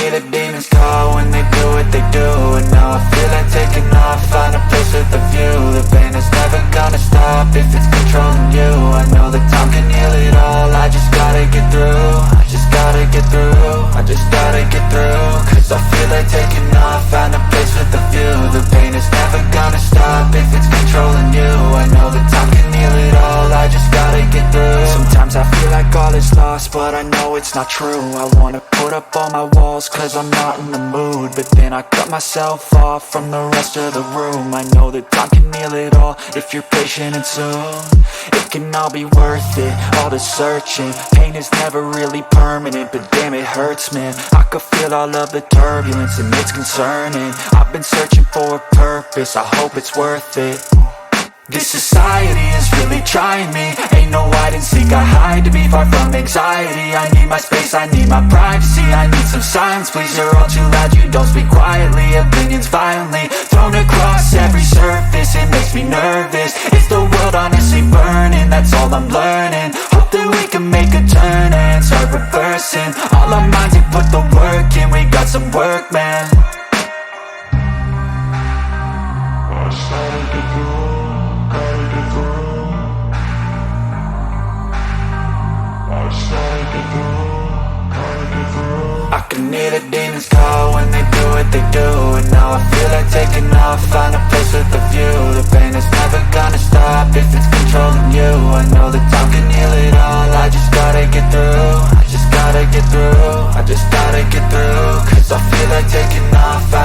hear the demons call when they do what they do. And now I feel like taking off, find a place with a view. The pain is never gonna stop if it's controlling you. I know that time can heal it all, I just gotta get through. I just gotta get through, I just gotta get through. Cause I feel like taking off, find a place with a view. The pain is never gonna stop if it's controlling you. I know that time can heal it all, I just gotta get through. Sometimes I feel like all is lost, but I know it's not true. I wanna put up all my walls cause I'm not in the mood, but then I cut myself off from the rest of the room. I know that time can heal it all if you're patient and soon it can all be worth it, all the searching. Pain is never really permanent, but damn it hurts, man. I could feel all of the turbulence and it's concerning. I've been searching for a purpose, I hope it's worth it. This society is really trying me. Ain't no hide and seek, I hide to be far from anxiety. I need my space, I need my privacy. I need some silence, please, you're all too loud. You don't speak quietly, opinions violently thrown across every surface. It makes me nervous, is the world honestly burning? That's all I'm learning. Hope that we can make a turn and start reversing all our minds and put the work in. We got some work, man. I started to grow. I can hear the demons call when they do what they do. And now I feel like taking off, find a place with a view. The pain is never gonna stop if it's controlling you. I know that time can heal it all, I just gotta get through. I just gotta get through, I just gotta get through. Cause I feel like taking off, find